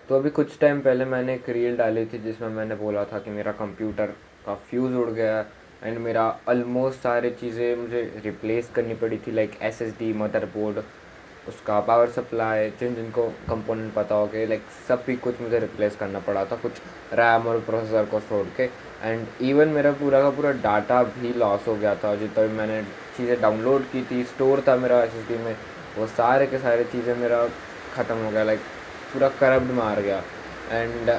तो अभी कुछ टाइम पहले मैंने एक रील डाली थी जिसमें मैंने बोला था कि मेरा कंप्यूटर का फ्यूज़ उड़ गया एंड मेरा ऑलमोस्ट सारी चीज़ें मुझे रिप्लेस करनी पड़ी थी, लाइक एसएसडी, मदरबोर्ड, उसका पावर सप्लाई, जिनको कंपोनेंट पता हो गए, लाइक सब भी कुछ मुझे रिप्लेस करना पड़ा था, कुछ रैम और प्रोसेसर को छोड़ के। एंड इवन मेरा पूरा का पूरा डाटा भी लॉस हो गया था, जितना भी मैंने चीज़ें डाउनलोड की थी, स्टोर था मेरा एसएसडी में, वो सारे के सारे चीज़ें मेरा ख़त्म हो गया, लाइक पूरा करप्ट मार गया। एंड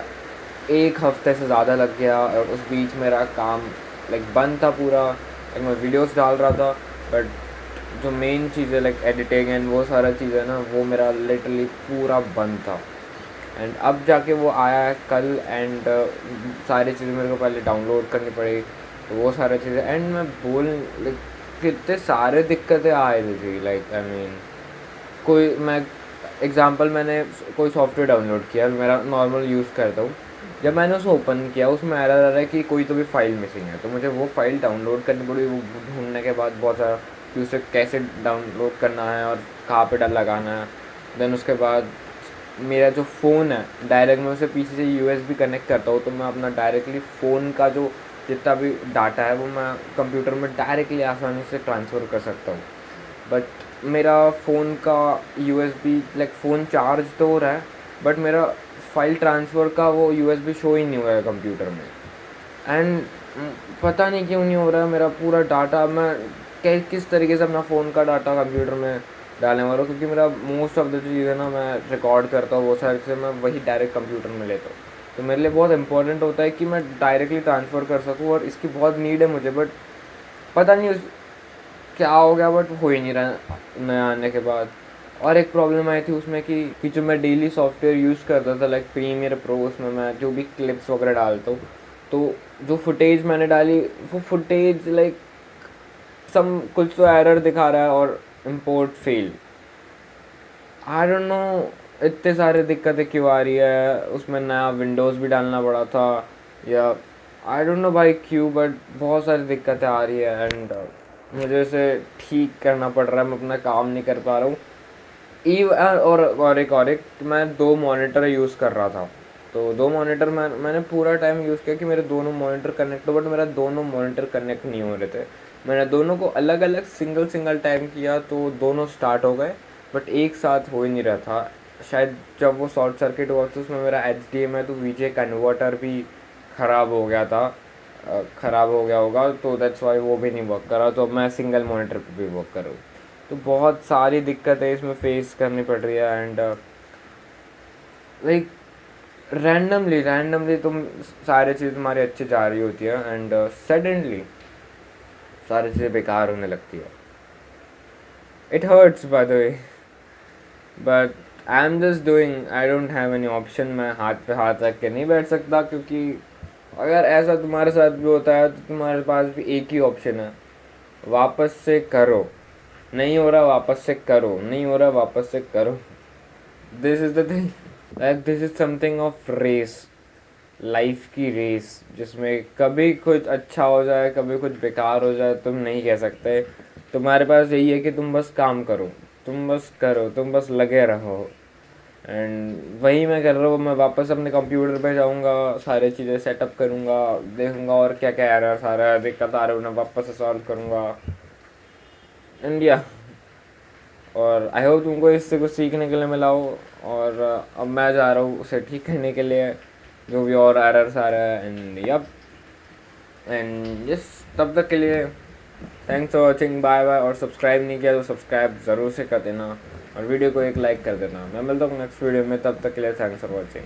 एक हफ्ते से ज़्यादा लग गया और उस बीच मेरा काम लाइक बंद था पूरा, लाइक मैं वीडियोस डाल रहा था बट जो मेन चीज़ है लाइक एडिटिंग एंड वो सारा चीज़ है ना, वो मेरा लिटरली पूरा बंद था। एंड अब जाके वो आया है कल एंड सारी चीज़ें मेरे को पहले डाउनलोड करनी पड़ी, तो वो सारी चीज़ें एंड मैं बोल लाइक कितने सारे दिक्कतें आ रही थी, लाइक आई मीन कोई मैं एग्ज़ाम्पल, मैंने कोई सॉफ्टवेयर डाउनलोड किया, मेरा नॉर्मल यूज़ करता हूँ, जब मैंने उसे ओपन किया उसमें एरर आ रहा है कि कोई तो भी फाइल मिसिंग है, तो मुझे वो फाइल डाउनलोड करनी पड़ी, वो ढूंढने के बाद बहुत सारा कि उसे कैसे डाउनलोड करना है और कहाँ पे लगाना है। देन उसके बाद मेरा जो फ़ोन है, डायरेक्ट मैं उसे पीसी से यूएसबी कनेक्ट करता हूँ, तो मैं अपना डायरेक्टली फ़ोन का जो जितना भी डाटा है वो मैं कंप्यूटर में डायरेक्टली आसानी से ट्रांसफ़र कर सकता हूँ। बट मेरा फ़ोन का यूएसबी लाइक फ़ोन चार्ज तो हो रहा है बट मेरा फाइल ट्रांसफ़र का वो यूएसबी शो ही नहीं हो रहा है कंप्यूटर में। एंड पता नहीं क्यों नहीं हो रहा है मेरा पूरा डाटा, मैं किस तरीके से अपना फ़ोन का डाटा कंप्यूटर में डालने वाला हूँ, क्योंकि मेरा मोस्ट ऑफ द चीज़ें ना मैं रिकॉर्ड करता हूँ वो सारी चीज़ें मैं वही डायरेक्ट कंप्यूटर में लेता हूँ, तो मेरे लिए बहुत इंपॉर्टेंट होता है कि मैं डायरेक्टली ट्रांसफ़र कर सकूँ और इसकी बहुत नीड है मुझे। बट पता नहीं क्या हो गया, बट हो ही नहीं रहा नया आने के बाद। और एक प्रॉब्लम आई थी उसमें कि जो मैं डेली सॉफ्टवेयर यूज़ करता था लाइक प्रीमियर प्रो, उसमें मैं जो भी क्लिप्स वगैरह डालता हूँ, तो जो फुटेज मैंने डाली वो फुटेज लाइक सम कुछ तो एरर दिखा रहा है और import fail. I don't know इतने सारे दिक्कतें क्यों आ रही है, उसमें नया विंडोज़ भी डालना पड़ा था या आई डोंट नो भाई क्यों, बट बहुत सारी दिक्कतें आ रही है एंड मुझे इसे ठीक करना पड़ रहा है, मैं अपना काम नहीं कर पा रहा हूँ। और एक मैं दो मॉनिटर यूज़ कर रहा था, तो दो मॉनिटर मैंने पूरा टाइम यूज़ किया कि मेरे दोनों मॉनिटर कनेक्ट हो, बट मेरा दोनों मॉनिटर कनेक्ट नहीं हो रहे थे। मैंने दोनों को अलग अलग सिंगल सिंगल टाइम किया तो दोनों स्टार्ट हो गए बट एक साथ हो ही नहीं रहा था। शायद जब वो शॉर्ट सर्किट हुआ तो उसमें मेरा HDMI तो वीजे कन्वर्टर भी ख़राब हो गया था, ख़राब हो गया होगा, तो दैट्स वाई वो भी नहीं वर्क करा, तो अब मैं सिंगल मॉनिटर पे भी वर्क करूँ। तो बहुत सारी दिक्कतें इसमें फेस करनी पड़ रही है एंड लाइक रैंडमली तुम सारी चीज़ तुम्हारी अच्छी जा रही होती है एंड सडनली सारी चीज़ें बेकार होने लगती है। It hurts by the way, but I am just doing, I don't have any option. मैं हाथ पे हाथ रख के नहीं बैठ सकता, क्योंकि अगर ऐसा तुम्हारे साथ भी होता है तो तुम्हारे पास भी एक ही ऑप्शन है, वापस से करो। नहीं हो रहा वापस से करो, नहीं हो रहा वापस से करो। This is the thing, like this is something of race, life की रेस, जिसमें कभी कुछ अच्छा हो जाए कभी कुछ बेकार हो जाए, तुम नहीं कह सकते। तुम्हारे पास यही है कि तुम बस काम करो, तुम बस करो, तुम बस लगे रहो। एंड वही मैं कर रहा हूँ, मैं वापस अपने कंप्यूटर पे जाऊँगा, सारी चीज़ें सेटअप करूँगा, देखूँगा और क्या क्या एरर सारा दिक्कत आ रहा है उन्हें वापस से सॉल्व करूँगा। इंडिया, और आई होप तुमको इससे कुछ सीखने के लिए मिला हो। और अब मैं जा रहा हूँ उसे ठीक करने के लिए, जो भी और एरर्स आ रहा है एंड यप एंड यस। तब तक के लिए thanks for watching, bye bye. और सब्सक्राइब नहीं किया तो सब्सक्राइब ज़रूर से कर देना और वीडियो को एक लाइक कर देना। मैं मिलता हूँ नेक्स्ट वीडियो में, तब तक के लिए थैंक्स फॉर वॉचिंग।